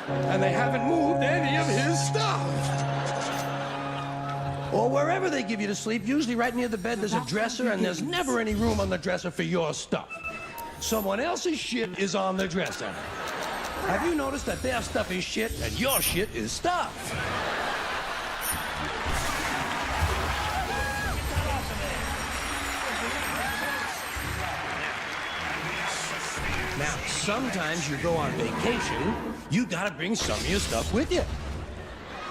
and they haven't moved any of his stuff. Or wherever they give you to sleep, usually right near the bed there's a dresser, and there's never any room on the dresser for your stuff. Someone else's shit is on the dresser. Have you noticed that their stuff is shit and your shit is stuff? Now, sometimes you go on vacation, you gotta bring some of your stuff with you.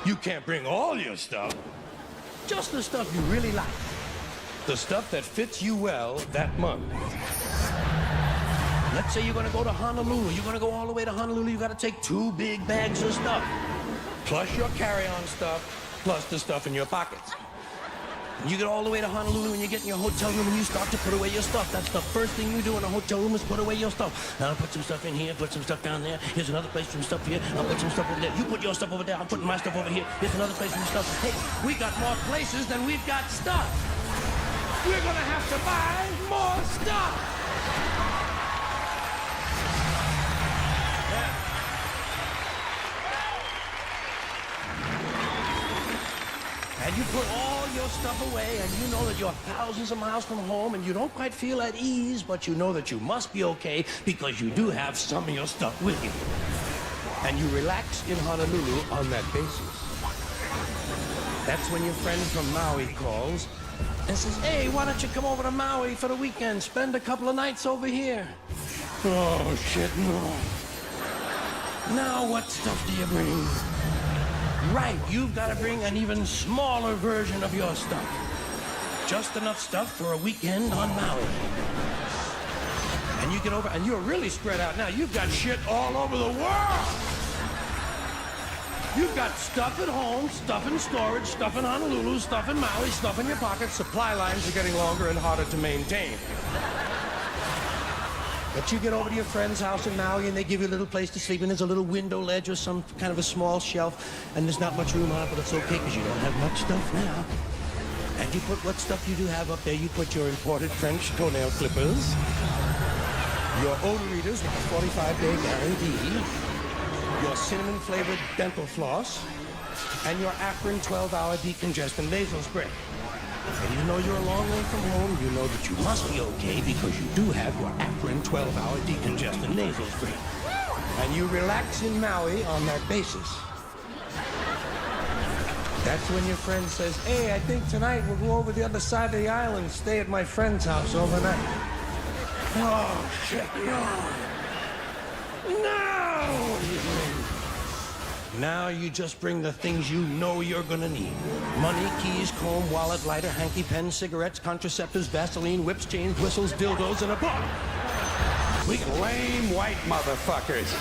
You can't bring all your stuff, just the stuff you really like. The stuff that fits you well that month. Let's say you're gonna go to Honolulu. You're gonna go all the way to Honolulu. You gotta take 2 big bags of stuff, plus your carry-on stuff, plus the stuff in your pockets. And you get all the way to Honolulu and you get in your hotel room and you start to put away your stuff. That's the first thing you do in a hotel room is put away your stuff. Now I'll put some stuff in here, put some stuff down there. Here's another place for some stuff here. I'll put some stuff over there. You put your stuff over there. I'm putting my stuff over here. Here's another place for some stuff. Hey, we got more places than we've got stuff. We're gonna have to buy more stuff. And you put all your stuff away, and you know that you're thousands of miles from home, and you don't quite feel at ease, but you know that you must be okay because you do have some of your stuff with you. And you relax in Honolulu on that basis. That's when your friend from Maui calls and says, hey, why don't you come over to Maui for the weekend? Spend a couple of nights over here. Oh, shit, no. Now what stuff do you bring? Right, you've got to bring an even smaller version of your stuff. Just enough stuff for a weekend on Maui. And you get over, and you're really spread out now. You've got shit all over the world. You've got stuff at home, stuff in storage, stuff in Honolulu, stuff in Maui, stuff in your pockets. Supply lines are getting longer and harder to maintain. But you get over to your friend's house in Maui and they give you a little place to sleep, and there's a little window ledge or some kind of a small shelf, and there's not much room on it, but it's okay because you don't have much stuff now. And you put what stuff you do have up there. You put your imported French toenail clippers, your odor readers with a 45-day guarantee, your cinnamon-flavored dental floss, and your Akron 12-hour decongestant nasal spray. And even though you're a long way from home, you know that you must be okay because you do have your Akron 12-hour decongestant nasal spray. And you relax in Maui on that basis. That's when your friend says, hey, I think tonight we'll go over the other side of the island, stay at my friend's house overnight. Oh, shit, no. No! Now you just bring the things you know you're gonna need. Money, keys, comb, wallet, lighter, hanky, pen, cigarettes, contraceptives, Vaseline, whips, chains, whistles, dildos, and a book. Lame white motherfuckers.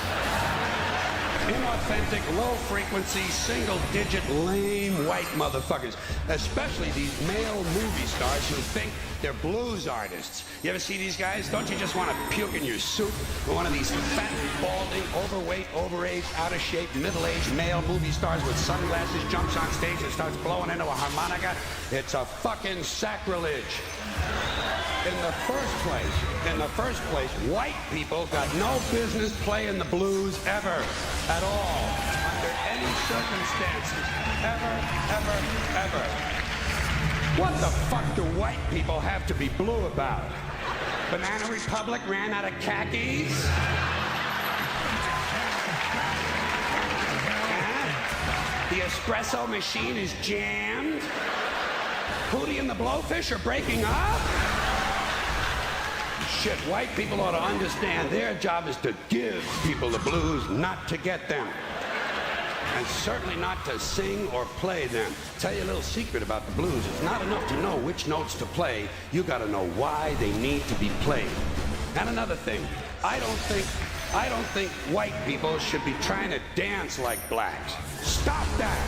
Inauthentic, low-frequency, single-digit, lame white motherfuckers. Especially these male movie stars who think they're blues artists. You ever see these guys? Don't you just want to puke in your soup? One of these fat, balding, overweight, overaged, out-of-shape, middle-aged male movie stars with sunglasses jumps on stage and starts blowing into a harmonica. It's a fucking sacrilege. In the first place, white people got no business playing the blues ever, at all, under any circumstances, ever. What the fuck do white people have to be blue about? Banana Republic ran out of khakis? The espresso machine is jammed? Hootie and the Blowfish are breaking up? Shit, white people ought to understand their job is to give people the blues, not to get them. And certainly not to sing or play them. Tell you a little secret about the blues. It's not enough to know which notes to play. You gotta know why they need to be played. And another thing, I don't think white people should be trying to dance like blacks. Stop that.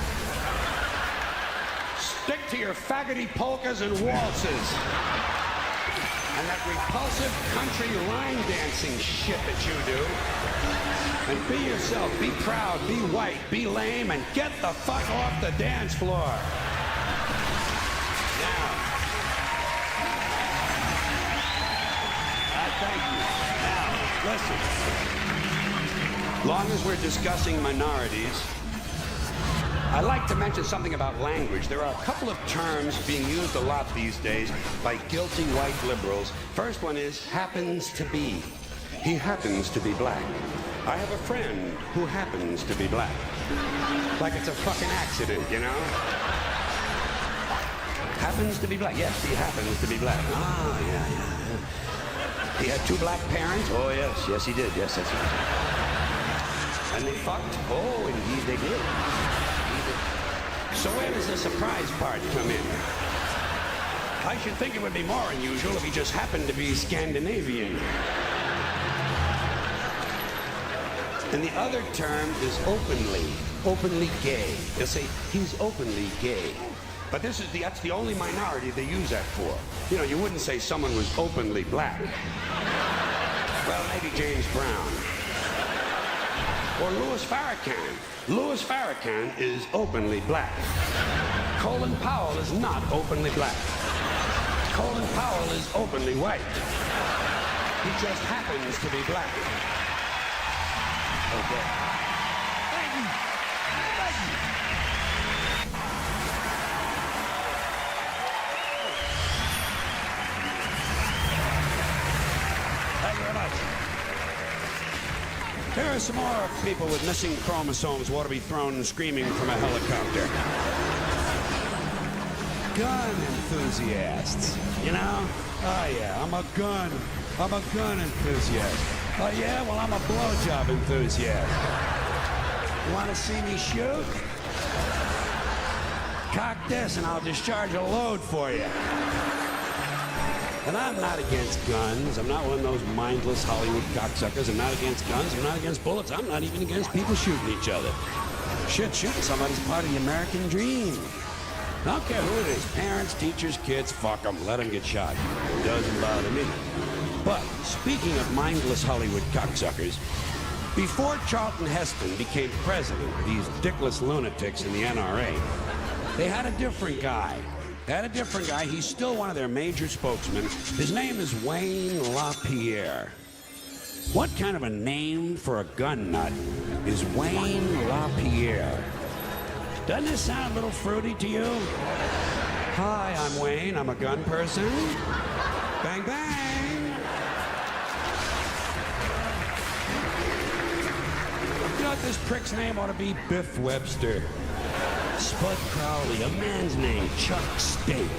Stick to your faggoty polkas and waltzes. And that repulsive country line dancing shit that you do. And be yourself, be proud, be white, be lame, and get the fuck off the dance floor. Now, thank you. Now, listen. Long as we're discussing minorities, I'd like to mention something about language. There are a couple of terms being used a lot these days by guilty white liberals. First one is happens to be. He happens to be black. I have a friend who happens to be black. Like it's a fucking accident, you know? Happens to be black. Yes, he happens to be black. Ah, yeah. He had 2 black parents? Oh, yes, he did. Yes, that's right. And they fucked? Oh, indeed they did. So where does the surprise part come in? I should think it would be more unusual if he just happened to be Scandinavian. And the other term is openly gay. They'll say, he's openly gay. But that's the only minority they use that for. You know, you wouldn't say someone was openly black. Well, maybe James Brown. Or Louis Farrakhan. Louis Farrakhan is openly black. Colin Powell is not openly black. Colin Powell is openly white. He just happens to be black. Okay. Thank you. Thank you very much. There are some more people with missing chromosomes who ought to be thrown screaming from a helicopter. Gun enthusiasts, you know? Oh yeah, I'm a gun enthusiast. Oh yeah, well I'm a blowjob enthusiast. You want to see me shoot? Cock this and I'll discharge a load for you. And I'm not against guns. I'm not one of those mindless Hollywood cocksuckers. I'm not against guns. I'm not against bullets. I'm not even against people shooting each other. Shit, shooting somebody's part of the American dream. I don't care who it is. Parents, teachers, kids, fuck them. Let them get shot. It doesn't bother me. But speaking of mindless Hollywood cocksuckers, before Charlton Heston became president, these dickless lunatics in the NRA, they had a different guy. He's still one of their major spokesmen. His name is Wayne LaPierre. What kind of a name for a gun nut is Wayne LaPierre? Doesn't this sound a little fruity to you? Hi, I'm Wayne. I'm a gun person. Bang, bang. You know what this prick's name ought to be? Biff Webster. Spud Crowley, a man's name, Chuck Steak.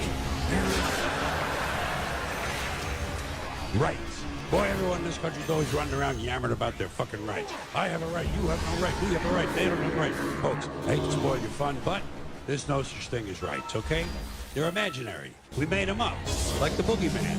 Rights. Boy, everyone in this country's always running around yammering about their fucking rights. I have a right, you have no right, we have a right, they don't have a right. Folks, I hate to spoil your fun, but there's no such thing as rights, okay? They're imaginary. We made them up, like the Boogeyman.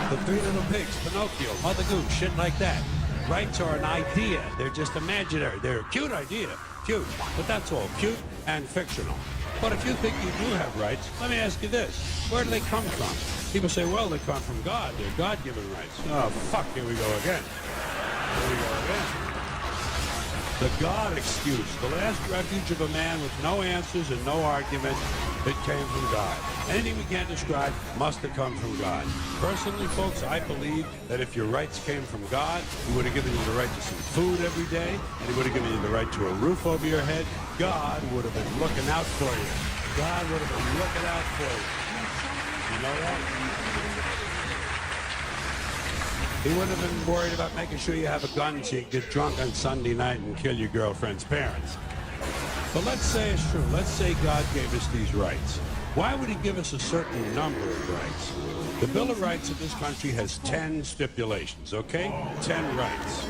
The Three Little Pigs, Pinocchio, Mother Goose, shit like that. Rights are an idea. They're just imaginary. They're a cute idea. Cute, but that's all, cute and fictional. But if you think you do have rights, let me ask you this. Where do they come from? People say, well, they come from God. They're God-given rights. Oh, fuck, here we go again. The God excuse, the last refuge of a man with no answers and no argument, it came from God. Anything we can't describe must have come from God. Personally, folks, I believe that if your rights came from God, He would have given you the right to some food every day, and He would have given you the right to a roof over your head. God would have been looking out for you. God would have been looking out for you. You know that? He wouldn't have been worried about making sure you have a gun so you can get drunk on Sunday night and kill your girlfriend's parents. But let's say it's true. Let's say God gave us these rights. Why would He give us a certain number of rights? The Bill of Rights of this country has 10 stipulations, okay? 10 rights.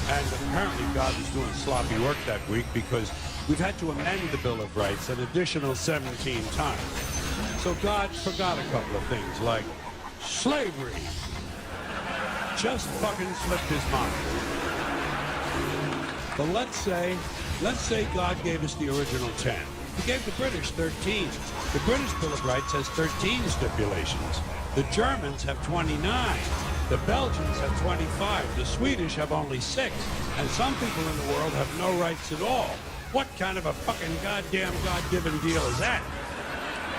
And apparently God was doing sloppy work that week because we've had to amend the Bill of Rights an additional 17 times. So God forgot a couple of things like slavery. Just fucking slipped His mind. But let's say God gave us the original 10. He gave the British 13. The British Bill of Rights has 13 stipulations. The Germans have 29. The Belgians have 25. The Swedish have only 6. And some people in the world have no rights at all. What kind of a fucking goddamn God-given deal is that?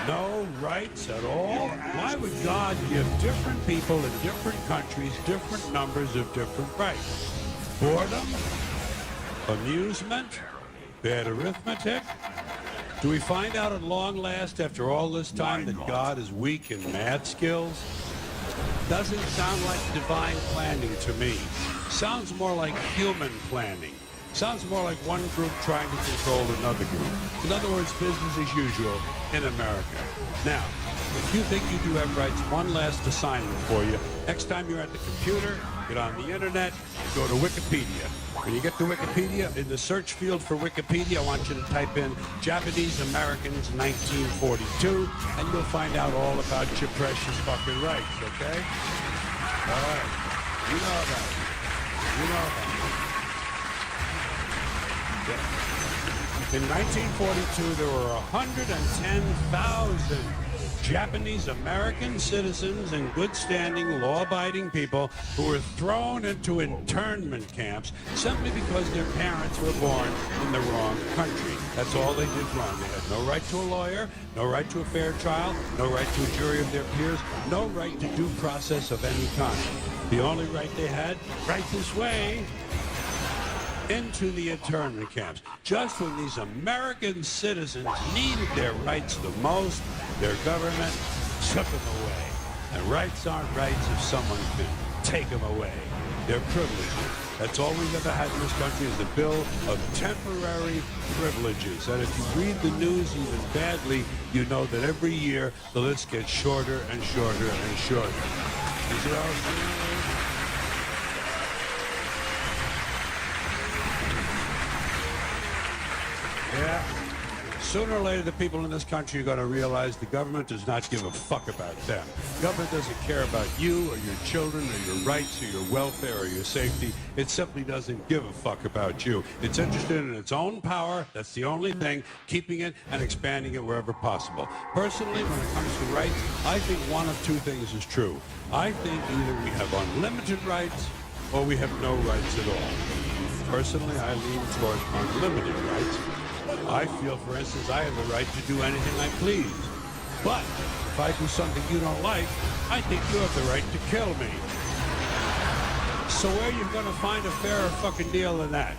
No rights at all? Why would God give different people in different countries different numbers of different rights? Boredom? Amusement? Bad arithmetic? Do we find out at long last, after all this time, that God is weak in math skills? Doesn't sound like divine planning to me. Sounds more like human planning. Sounds more like one group trying to control another group. In other words, business as usual in America. Now, if you think you do have rights, one last assignment for you. Next time you're at the computer, get on the internet, go to Wikipedia. When you get to Wikipedia, in the search field for Wikipedia, I want you to type in Japanese Americans 1942, and you'll find out all about your precious fucking rights, okay? All right. You know about it. You know about it. Yeah. In 1942, there were 110,000 Japanese American citizens and good-standing, law-abiding people who were thrown into internment camps simply because their parents were born in the wrong country. That's all they did wrong. They had no right to a lawyer, no right to a fair trial, no right to a jury of their peers, no right to due process of any kind. The only right they had, right this way, into the internment camps. Just when these American citizens needed their rights the most, their government took them away. And rights aren't rights if someone can take them away. They're privileges. That's all we've ever had in this country is a bill of temporary privileges. And if you read the news even badly, you know that every year the list gets shorter and shorter and shorter. You see what I'm saying? Yeah. Sooner or later, the people in this country are going to realize the government does not give a fuck about them. Government doesn't care about you or your children or your rights or your welfare or your safety. It simply doesn't give a fuck about you. It's interested in its own power. That's the only thing, keeping it and expanding it wherever possible. Personally, when it comes to rights, I think one of two things is true. I think either we have unlimited rights or we have no rights at all. Personally, I lean toward unlimited rights. I feel, for instance, I have the right to do anything I please. But if I do something you don't like, I think you have the right to kill me. So where are you going to find a fairer fucking deal than that?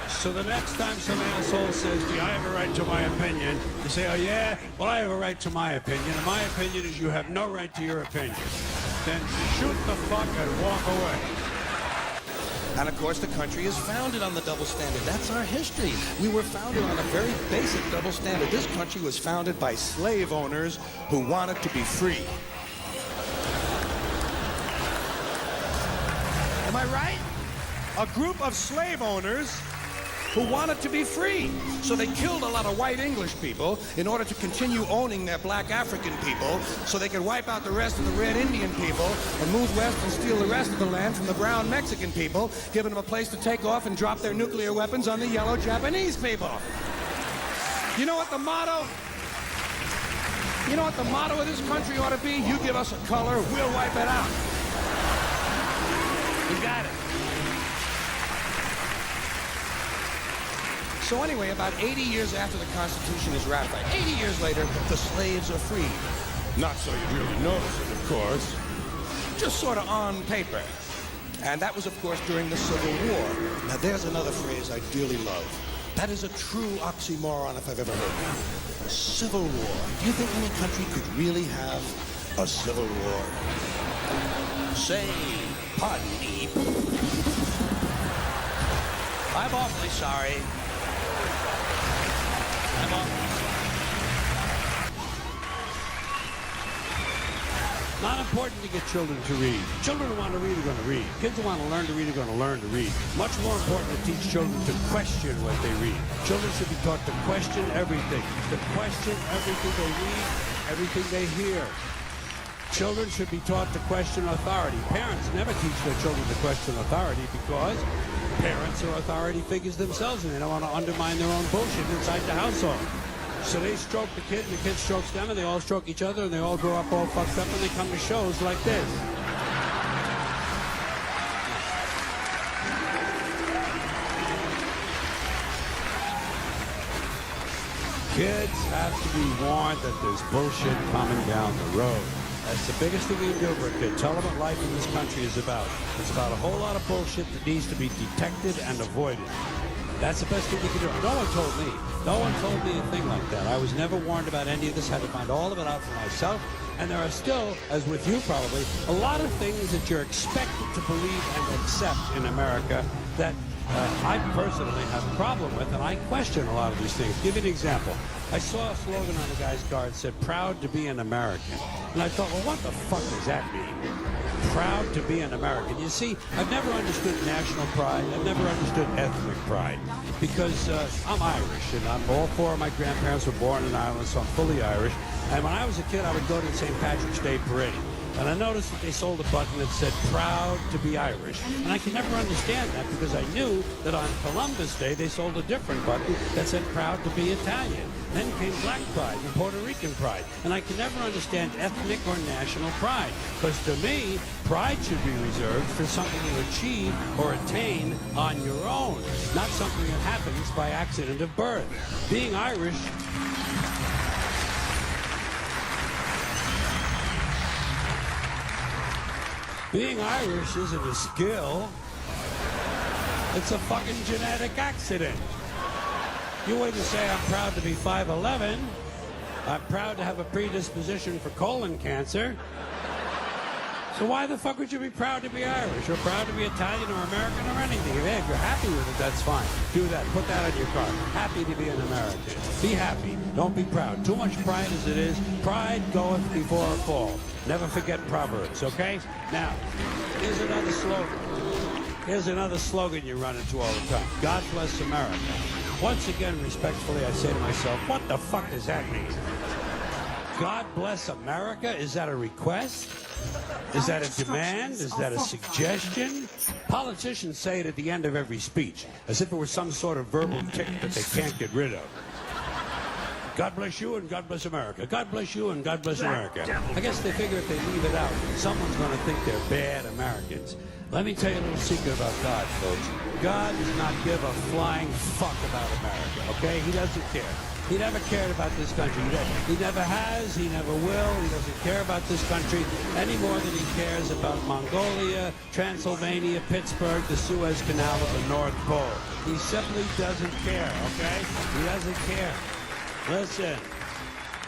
So the next time some asshole says, "Gee, I have a right to my opinion," you say, "Oh yeah? Well, I have a right to my opinion, and my opinion is you have no right to your opinion." Then shoot the fuck and walk away. And of course, the country is founded on the double standard. That's our history. We were founded on a very basic double standard. This country was founded by slave owners who wanted to be free. Am I right? A group of slave owners who wanted to be free. So they killed a lot of white English people in order to continue owning their black African people so they could wipe out the rest of the red Indian people and move west and steal the rest of the land from the brown Mexican people, giving them a place to take off and drop their nuclear weapons on the yellow Japanese people. You know what the motto? You know what the motto of this country ought to be? You give us a color, we'll wipe it out. You got it. So anyway, about 80 years after the Constitution is ratified, 80 years later, the slaves are freed. Not so you really notice it, of course. Just sort of on paper. And that was, of course, during the Civil War. Now, there's another phrase I dearly love. That is a true oxymoron if I've ever heard one. Civil War. Do you think any country could really have a civil war? Say, pardon me. I'm awfully sorry. Not important to get children to read. Children who want to read are going to read. Kids who want to learn to read are going to learn to read. Much more important to teach children to question what they read. Children should be taught to question everything. To question everything they read, everything they hear. Children should be taught to question authority. Parents never teach their children to question authority because parents are authority figures themselves and they don't want to undermine their own bullshit inside the household. So they stroke the kid, and the kid strokes them, and they all stroke each other, and they all grow up all fucked up, and they come to shows like this. Kids have to be warned that there's bullshit coming down the road. That's the biggest thing you can do for a kid. Tell them what life in this country is about. It's about a whole lot of bullshit that needs to be detected and avoided. That's the best thing you can do. No one told me. No one told me a thing like that. I was never warned about any of this. Had to find all of it out for myself. And there are still, as with you probably, a lot of things that you're expected to believe and accept in America that I personally have a problem with, and I question a lot of these things. Give you an example. I saw a slogan on the guy's car that said, "Proud to be an American." And I thought, well, what the fuck does that mean? Proud to be an American. You see, I've never understood national pride. I've never understood ethnic pride because I'm Irish, and all four of my grandparents were born in Ireland, so I'm fully Irish. And when I was a kid, I would go to the St. Patrick's Day parade. And I noticed that they sold a button that said, "Proud to be Irish." And I could never understand that because I knew that on Columbus Day, they sold a different button that said, "Proud to be Italian." Then came Black Pride and Puerto Rican pride. And I could never understand ethnic or national pride. Because to me, pride should be reserved for something you achieve or attain on your own, not something that happens by accident of birth. Being Irish... Being Irish isn't a skill. It's a fucking genetic accident. You wouldn't say I'm proud to be 5'11". I'm proud to have a predisposition for colon cancer. So why the fuck would you be proud to be Irish or proud to be Italian or American or anything? If you're happy with it, that's fine. Do that. Put that on your card. Happy to be an American. Be happy. Don't be proud. Too much pride as it is. Pride goeth before a fall. Never forget Proverbs, okay? Now, here's another slogan. Here's another slogan you run into all the time. God bless America. Once again, respectfully, I say to myself, what the fuck does that mean? God bless America? Is that a request? Is that a demand? Is that a suggestion? Politicians say it at the end of every speech, as if it were some sort of verbal tick that they can't get rid of. God bless you and God bless America. God bless you and God bless America. I guess they figure if they leave it out, someone's going to think they're bad Americans. Let me tell you a little secret about God, folks. God does not give a flying fuck about America, okay? He doesn't care. He never cared about this country. He never has. He never will. He doesn't care about this country any more than he cares about Mongolia, Transylvania, Pittsburgh, the Suez Canal, or the North Pole. He simply doesn't care, okay? He doesn't care. Listen,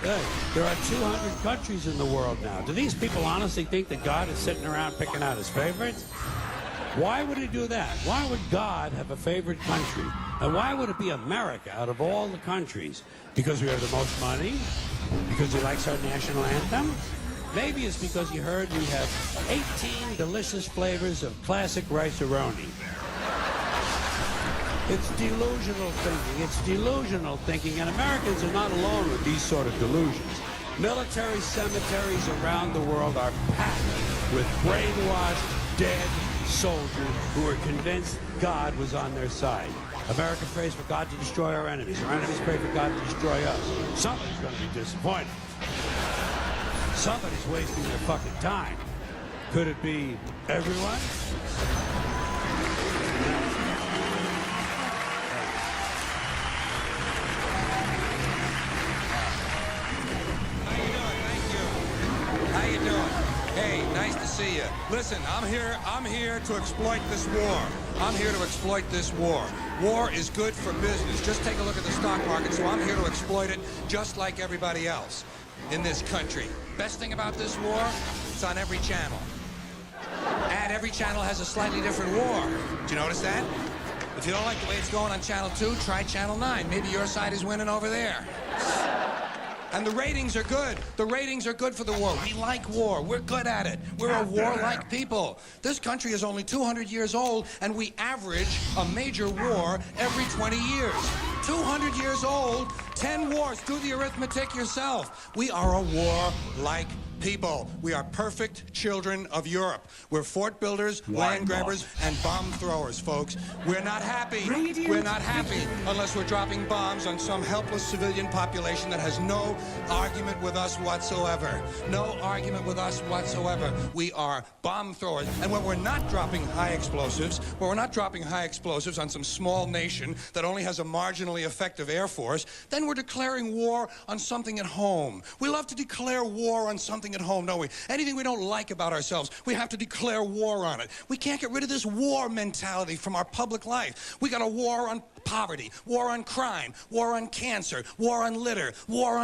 there are 200 countries in the world now. Do these people honestly think that God is sitting around picking out his favorites? Why would he do that? Why would God have a favorite country? And why would it be America out of all the countries? Because we have the most money? Because he likes our national anthem? Maybe it's because he heard we have 18 delicious flavors of classic rice-a-roni. It's delusional thinking. It's delusional thinking, and Americans are not alone with these sort of delusions. Military cemeteries around the world are packed with brainwashed, dead soldiers who are convinced God was on their side. America prays for God to destroy our enemies. Our enemies pray for God to destroy us. Somebody's going to be disappointed. Somebody's wasting their fucking time. Could it be everyone? Hey, nice to see you. Listen, I'm here to exploit this war. I'm here to exploit this war. War is good for business. Just take a look at the stock market. So I'm here to exploit it just like everybody else in this country. Best thing about this war, it's on every channel. And every channel has a slightly different war. Did you notice that? If you don't like the way it's going on Channel 2, try Channel 9. Maybe your side is winning over there. And the ratings are good. The ratings are good for the war. We like war. We're good at it. We're a warlike people. This country is only 200 years old, and we average a major war every 20 years. 200 years old, 10 wars. Do the arithmetic yourself. We are a warlike people. We are perfect children of Europe. We're fort builders, land grabbers, and bomb throwers, folks. We're not happy. We're not happy unless we're dropping bombs on some helpless civilian population that has no argument with us whatsoever. No argument with us whatsoever. We are bomb throwers. And when we're not dropping high explosives, on some small nation that only has a marginally effective air force, then we're declaring war on something at home. We love to declare war on something something at home, don't we? Anything we don't like about ourselves, we have to declare war on it. We can't get rid of this war mentality from our public life. We got a war on poverty, war on crime, war on cancer, war on litter, war on